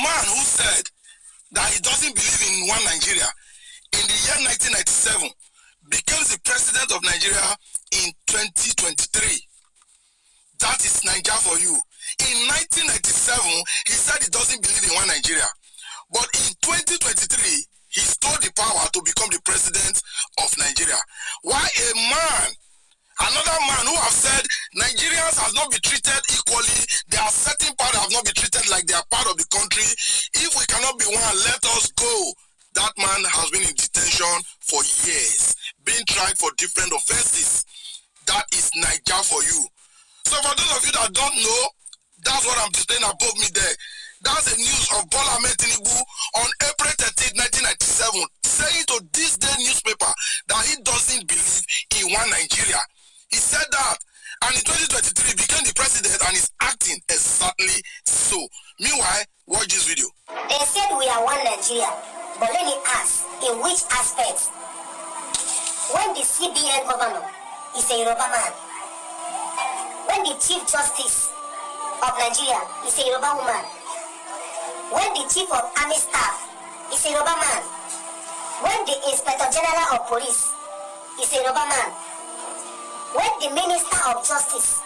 man who said that he doesn't believe in one Nigeria in the year 1997 becomes the president of Nigeria in 2023. That is Nigeria for you. In 1997, he said he doesn't believe in one Nigeria. But in 2023, he stole the power to become the president of Nigeria. Why a man, another man who has said Nigerians have not been treated equally, there are certain parts that have not been treated like they are part of the country. If we cannot be one, let us go. That man has been in detention for years, being tried for different offenses. That is Nigeria for you. So for those of you that don't know, that's what I'm displaying above me there. That's the news of Bola Ahmed Tinubu on April 13, 1997, saying to this day newspaper that he doesn't believe in one Nigeria. He said that, and in 2023 became the president and is acting exactly so. Meanwhile, watch this video. They said we are one Nigeria, but let me ask, in which aspect? When the CBN governor is a Yoruba man, when the Chief Justice of Nigeria is a Yoruba woman, when the Chief of Army Staff is a Yoruba man, when the Inspector General of Police is a Yoruba man, when the Minister of Justice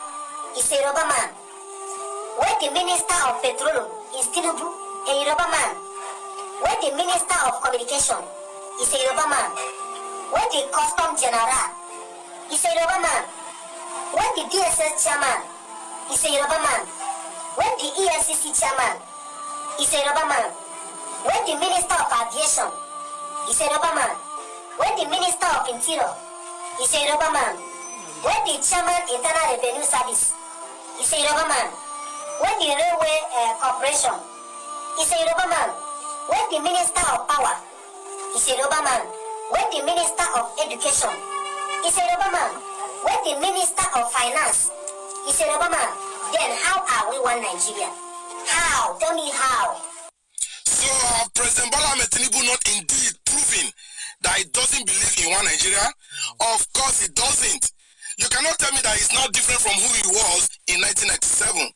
is a Yoruba man, when the Minister of Petroleum is Tinubu, a Yoruba man, when the Minister of Communication is a Yoruba man, when the Custom General is a Yoruba man, when the DSS Chairman is a Yoruba man, when the EFCC Chairman is a Yoruba man, when the Minister of Aviation is a Yoruba man, when the Minister of Interior is a Yoruba man, when the Chairman Internal Revenue Service is a Yoruba man, when the Railway Corporation is a Yoruba man, when the Minister of Power is a Yoruba man, when the Minister of Education is a Yoruba man, when the Minister of Finance is a Yoruba man, then how are we one Nigeria? How? Tell me how. So President Bola Ahmed Tinubu not indeed proving that he doesn't believe in one Nigeria? Of course he doesn't. You cannot tell me that he's not different from who he was in 1997.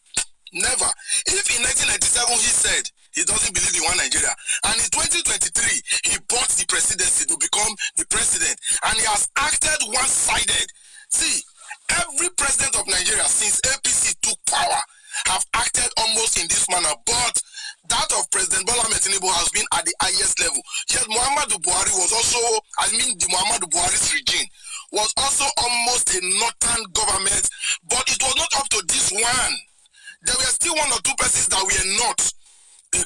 Never. If in 1997 he said he doesn't believe in one Nigeria, and in 2023 he bought the presidency to become the president, and he has acted one-sided. See, every president of Nigeria since APC took power have acted almost in this manner, but that of President Bola Ahmed Tinubu has been at the highest level. Yet Muhammadu Buhari was also, the Muhammadu Buhari's regime was also almost a northern government, but it was not up to this one. There were still one or two persons that were not an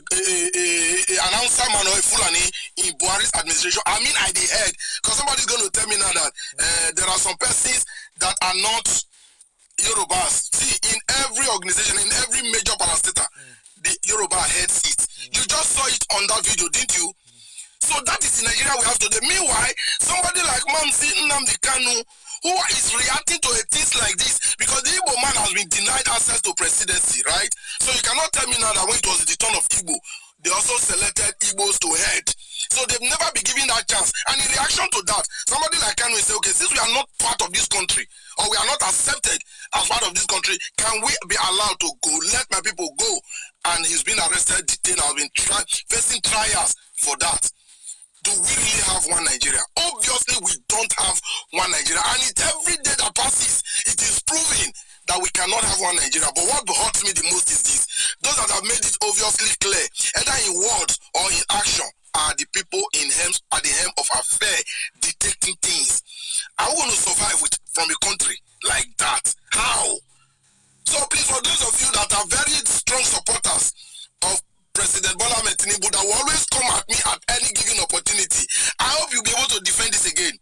announcer man or a Fulani in Buhari's administration. I mean, I did heard, because somebody's going to tell me now that there are some persons that are not Yorubas. See, in every organization, in every major parastatal, the Yoruba heads it. You just saw it on that video, didn't you? So that is the Nigeria we have today. Meanwhile, somebody like Mamsi Nnamdi Kanu, who is reacting to a things like this, because the Igbo man has been denied access to presidency, right? So you cannot tell me now that when it was the turn of Igbo, they also selected Igbos to head. So they've never been given that chance. And in reaction to that, somebody like Kanu will say, okay, since we are not part of this country, or we are not accepted as part of this country, can we be allowed to go? Let my people go. And he's been arrested, detained, has been facing trials for that. Do we really have one Nigeria? Obviously, we don't have one Nigeria. And every day that passes, it is proving that we cannot have one Nigeria. But what hurts me the most is this. Those that have made it obviously clear, either in words or in action, are the people at the helm of affair detecting things. I want to survive from a country like that. How? So please, for those of you that are very strong supporters of President Bola Ahmed Tinubu that will always come at me at any given opportunity, I hope you'll be able to defend this again.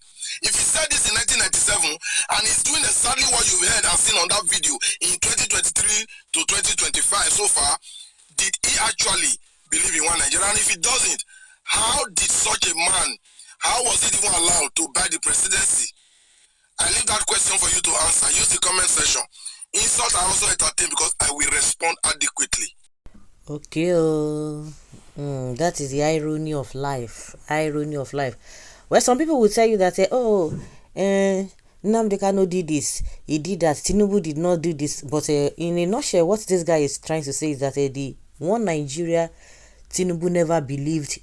If he said this in 1997 and he's doing exactly what you've heard and seen on that video in 2023 to 2025 so far, did he actually believe in one Nigeria? And if he doesn't, how did such a man, how was he even allowed to buy the presidency? I leave that question for you to answer. Use the comment section. Insult I also entertain because I will respond adequately. Okay, that is the irony of life. Irony of life. Well, some people will tell you that, Nnamdi Kanu did this, he did that, Tinubu did not do this. But in a nutshell, what this guy is trying to say is that the one Nigeria Tinubu never believed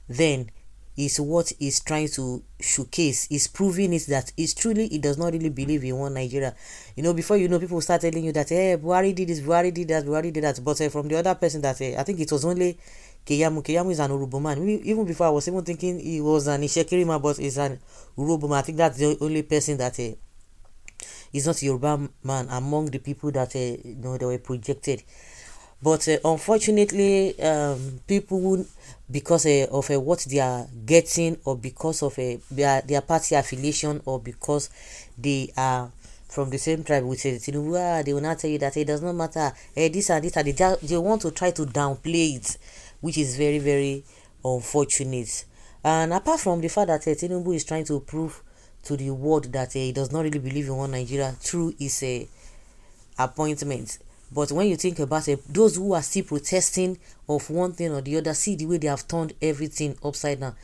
then is what he's trying to showcase. He's proving it that it's truly he does not really believe in one Nigeria. Before people start telling you that Buhari did this, Buhari did that, Buhari did that. But from the other person that I think it was only Keyamu is an Urubu man. Even before I was even thinking he was an Ishekiri, but he's an Urubu man. I think that's the only person that is not a Yoruba man among the people that they were projected. But unfortunately, people, because of what they are getting, or because of their party affiliation, or because they are from the same tribe, which is Tinubu, they will not tell you that it does not matter. This and this, and they want to try to downplay it, which is very, very unfortunate. And apart from the fact that Tinubu is trying to prove to the world that he does not really believe in one Nigeria through his appointment. But when you think about it, those who are still protesting of one thing or the other, see the way they have turned everything upside down.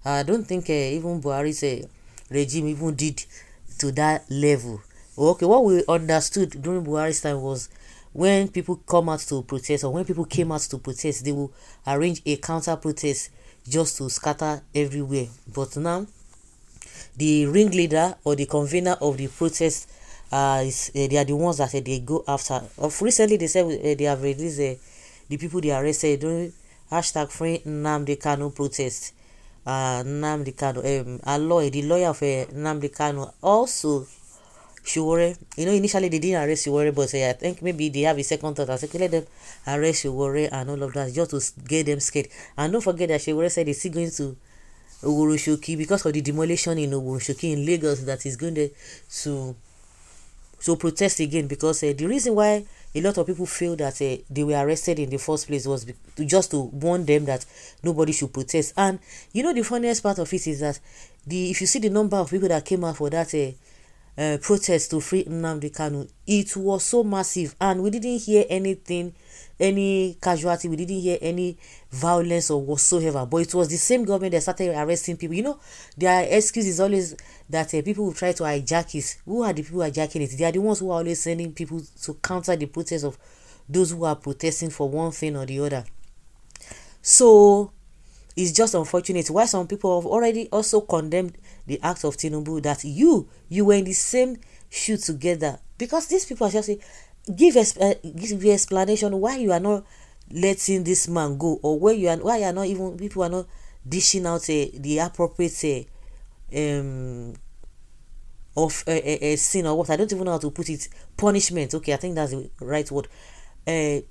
I don't think even Buhari's regime even did to that level. Okay, what we understood during Buhari's time was when people come out to protest, or when people came out to protest, they will arrange a counter protest just to scatter everywhere. But now, the ringleader or the convener of the protest, they are the ones that they go after. Recently, they said they have released the people they arrested during #free Nnamdi Kanu protest. Nnamdi Kanu, the lawyer of Nnamdi Kanu, also Shiwore. Initially they didn't arrest Shiwore, but I think maybe they have a second thought. I said, let them arrest Shiwore and all of that, just to get them scared. And don't forget that Shiwore said he's still going to Ogoroshoki because of the demolition in Ogoroshoki in Lagos, that is going to protest again, because the reason why a lot of people feel that they were arrested in the first place was just to warn them that nobody should protest. And the funniest part of it is that if you see the number of people that came out for that protest to free Nnamdi Kanu, it was so massive, and we didn't hear any casualty, we didn't hear any violence or whatsoever. But it was the same government that started arresting people. Their excuse is always that people will try to hijack it. Who are the people hijacking it? They are the ones who are always sending people to counter the protest of those who are protesting for one thing or the other. So it's just unfortunate why some people have already also condemned the act of Tinubu, that you were in the same shoe together, because these people are just saying, give the explanation why you are not letting this man go, or why you are not even, people are not dishing out the appropriate of a sin, or what, I don't even know how to put it, punishment. Okay, I think that's the right word. The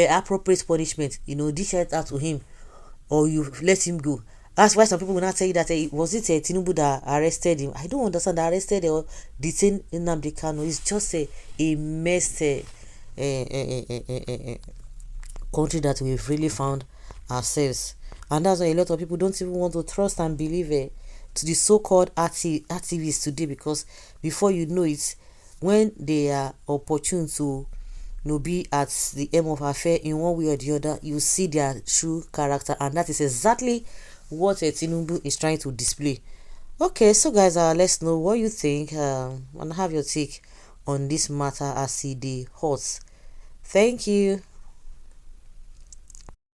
appropriate punishment, dish it out to him, or you let him go. That's why some people will not tell you that was it Tinubu that arrested him. I don't understand. That arrested or detained Nnamdi Kanu. It's just a mess country that we've really found ourselves. And that's why a lot of people don't even want to trust and believe to the so-called activists today, because before you know it, when they are opportune to be at the aim of affair in one way or the other, you see their true character, and that is exactly what Tinubu is trying to display. Okay, so guys, let's know what you think and have your take on this matter as it hot. Thank you.